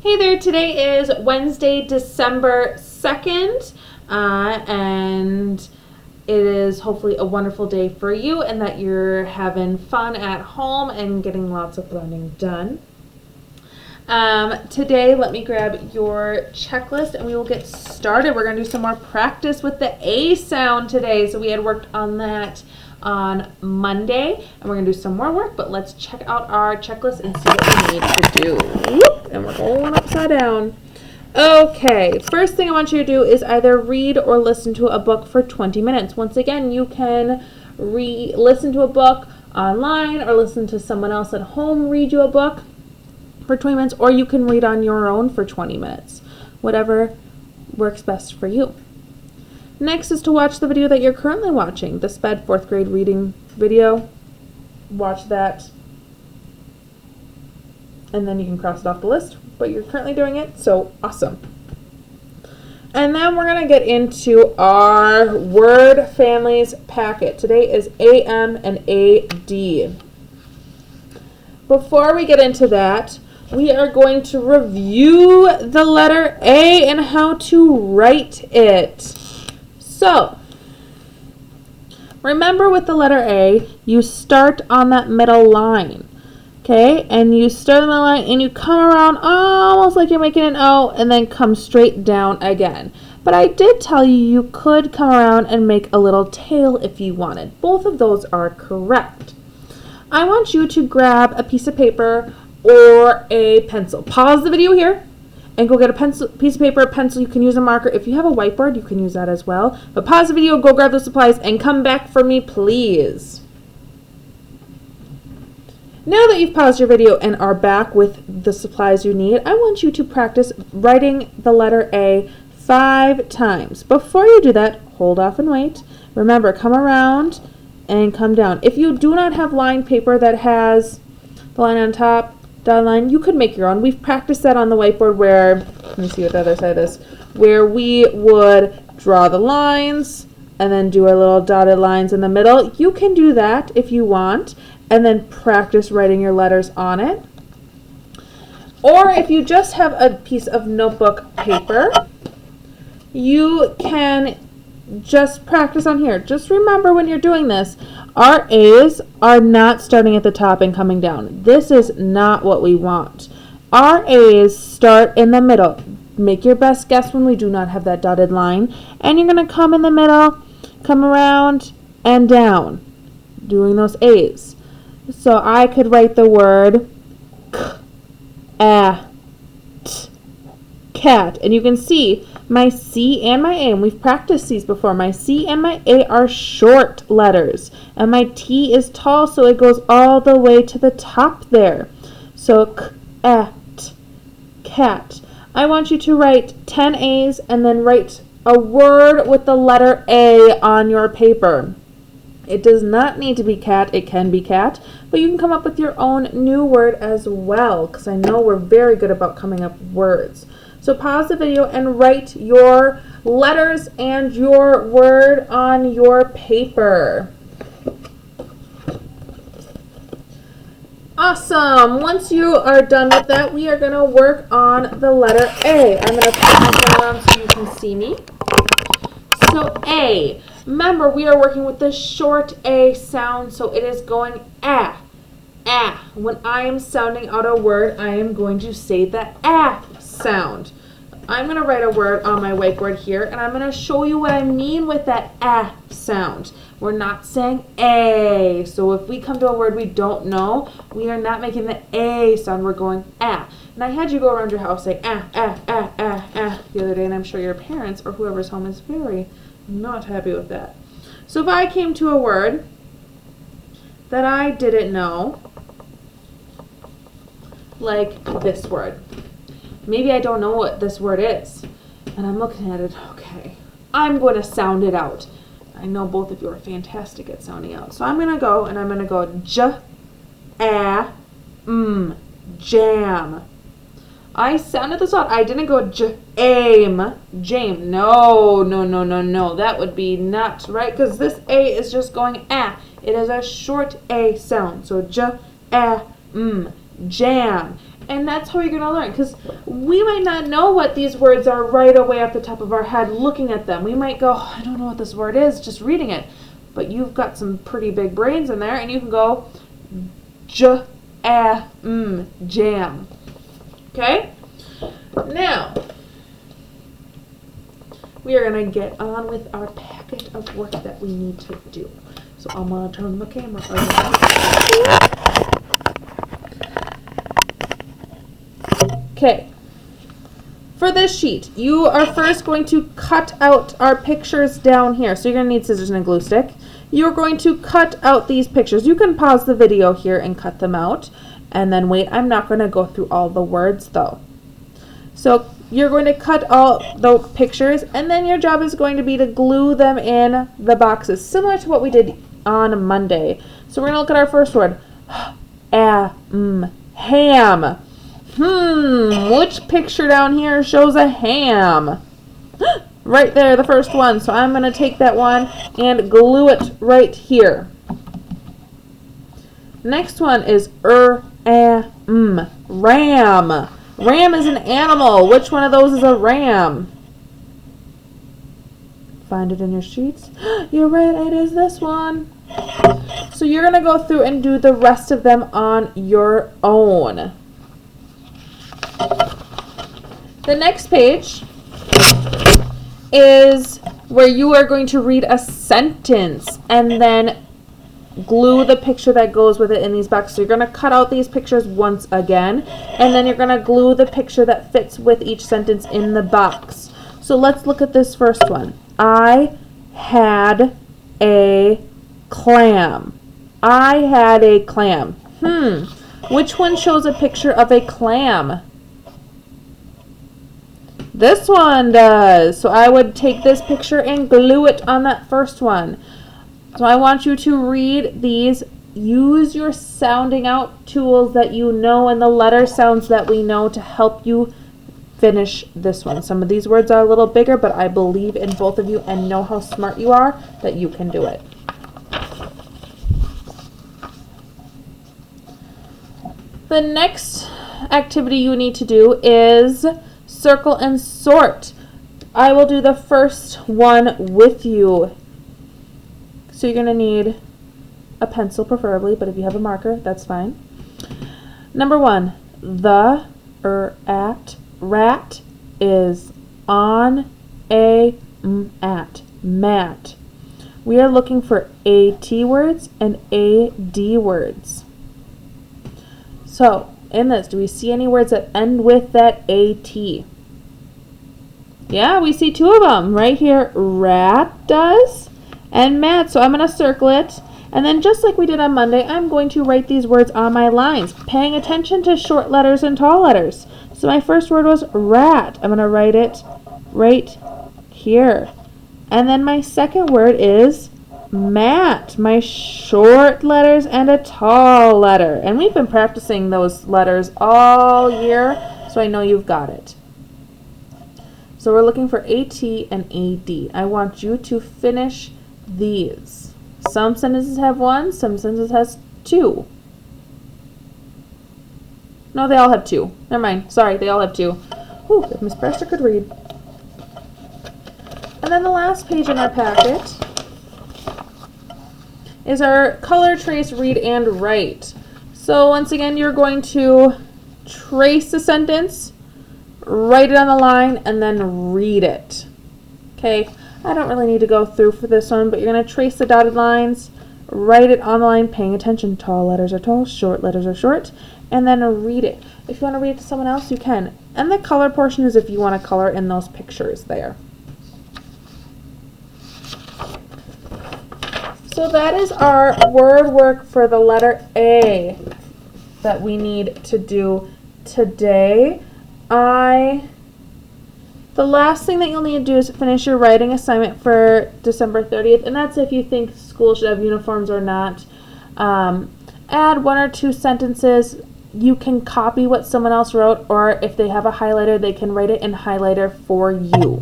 Hey there, today is Wednesday, December 2nd, and it is hopefully a wonderful day for you and that you're having fun at home and getting lots of learning done. Today, let me grab your checklist and we will get started. We're going to do some more practice with the A sound today. So we had worked on that on Monday, and we're going to do some more work, but let's check out our checklist and see what we need to do. Whoop, and we're going upside down. Okay, first thing I want you to do is either read or listen to a book for 20 minutes. Once again, you can listen to a book online or listen to someone else at home read you a book for 20 minutes, or you can read on your own for 20 minutes. Whatever works best for you. Next is to watch the video that you're currently watching, the SPED 4th grade reading video. Watch that, and then you can cross it off the list, but you're currently doing it, so awesome. And then we're going to get into our word families packet. Today is AM and AD. Before we get into that, we are going to review the letter A and how to write it. So, remember with the letter A, you start on that middle line, okay? And you start on the line and you come around almost like you're making an O and then come straight down again. But I did tell you you could come around and make a little tail if you wanted. Both of those are correct. I want you to grab a piece of paper or a pencil. Pause the video here and go get a piece of paper, a pencil. You can use a marker. If you have a whiteboard, you can use that as well. But pause the video, go grab those supplies, and come back for me, please. Now that you've paused your video and are back with the supplies you need, I want you to practice writing the letter A 5 times. Before you do that, hold off and wait. Remember, come around and come down. If you do not have lined paper that has the line on top, dotted line, you could make your own. We've practiced that on the whiteboard where, let me see what the other side is, where we would draw the lines and then do our little dotted lines in the middle. You can do that if you want and then practice writing your letters on it. Or if you just have a piece of notebook paper, you can just practice on here. Just remember when you're doing this, our A's are not starting at the top and coming down. This is not what we want. Our A's start in the middle. Make your best guess when we do not have that dotted line. And you're going to come in the middle, come around, and down, doing those A's. So I could write the word cat. And you can see my C and my A, and we've practiced these before. My C and my A are short letters, and my T is tall, so it goes all the way to the top there. So cat. I want you to write 10 A's and then write a word with the letter A on your paper. It does not need to be cat. It can be cat, but you can come up with your own new word as well, because I know we're very good about coming up with words. So pause the video and write your letters and your word on your paper. Awesome. Once you are done with that, we are going to work on the letter A. I'm going to put my camera on so you can see me. So A. Remember, we are working with the short A sound, so it is going ah. When I am sounding out a word, I am going to say the ah sound. I'm going to write a word on my whiteboard here, and I'm going to show you what I mean with that ah sound. We're not saying A. So if we come to a word we don't know, we are not making the A sound. We're going ah. And I had you go around your house saying ah the other day, and I'm sure your parents or whoever's home is very not happy with that. So if I came to a word that I didn't know, like this word. Maybe I don't know what this word is, and I'm looking at it, okay, I'm going to sound it out. I know both of you are fantastic at sounding out. So I'm going to go, and I'm going to go jam. I sounded this out. I didn't go jam. No. That would be not right, because this A is just going ah. It is a short A sound. So jam. And that's how you're going to learn, because we might not know what these words are right away off the top of our head looking at them. We might go, oh, I don't know what this word is, just reading it. But you've got some pretty big brains in there, and you can go jam. Okay? Now, we are going to get on with our packet of work that we need to do. So I'm going to turn the camera over. Okay. For this sheet, you are first going to cut out our pictures down here. So you're going to need scissors and a glue stick. You're going to cut out these pictures. You can pause the video here and cut them out. And then wait, I'm not going to go through all the words though. So you're going to cut all the pictures, and then your job is going to be to glue them in the boxes, similar to what we did on Monday. So we're going to look at our first word. Ham. Which picture down here shows a ham? Right there, the first one. So I'm going to take that one and glue it right here. Next one is ram. Ram is an animal. Which one of those is a ram? Find it in your sheets. You're right, it is this one. So you're going to go through and do the rest of them on your own. The next page is where you are going to read a sentence and then glue the picture that goes with it in these boxes. So you're going to cut out these pictures once again, and then you're going to glue the picture that fits with each sentence in the box. So let's look at this first one. I had a clam. I had a clam. Which one shows a picture of a clam? This one does. So I would take this picture and glue it on that first one. So I want you to read these. Use your sounding out tools that you know and the letter sounds that we know to help you finish this one. Some of these words are a little bigger, but I believe in both of you and know how smart you are that you can do it. The next activity you need to do is circle and sort. I will do the first one with you. So you're going to need a pencil preferably, but if you have a marker, that's fine. Number 1, the at rat is on a at mat. We are looking for AT words and AD words. So in this, do we see any words that end with that AT? Yeah, we see 2 of them right here. Rat does and mat. So I'm going to circle it. And then just like we did on Monday, I'm going to write these words on my lines, paying attention to short letters and tall letters. So my first word was rat. I'm going to write it right here. And then my second word is mat. My short letters and a tall letter. And we've been practicing those letters all year, so I know you've got it. So we're looking for AT and AD. I want you to finish these. Some sentences have 1, some sentences has 2. No, they all have 2. Never mind. Sorry, they all have 2. Whew, if Miss Prester could read. And then the last page in our packet is our color, trace, read, and write. So once again, you're going to trace the sentence, write it on the line, and then read it. Okay, I don't really need to go through for this one, but you're going to trace the dotted lines, write it on the line, paying attention. Tall letters are tall, short letters are short, and then read it. If you want to read it to someone else, you can. And the color portion is if you want to color in those pictures there. So that is our word work for the letter A that we need to do today. The last thing that you'll need to do is finish your writing assignment for December 30th, and that's if you think school should have uniforms or not. Add 1 or 2 sentences. You can copy what someone else wrote, or if they have a highlighter, they can write it in highlighter for you.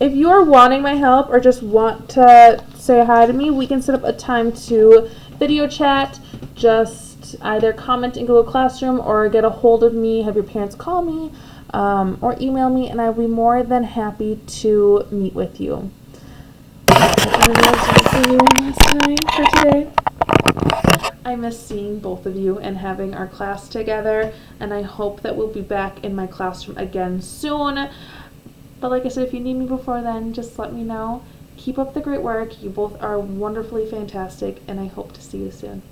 If you are wanting my help or just want to say hi to me, we can set up a time to video chat. Just either comment in Google Classroom or get a hold of me, have your parents call me, or email me, and I'll be more than happy to meet with you. I would love to see you one last time for today. I miss seeing both of you and having our class together, and I hope that we'll be back in my classroom again soon. But like I said, if you need me before then, just let me know. Keep up the great work. You both are wonderfully fantastic, and I hope to see you soon.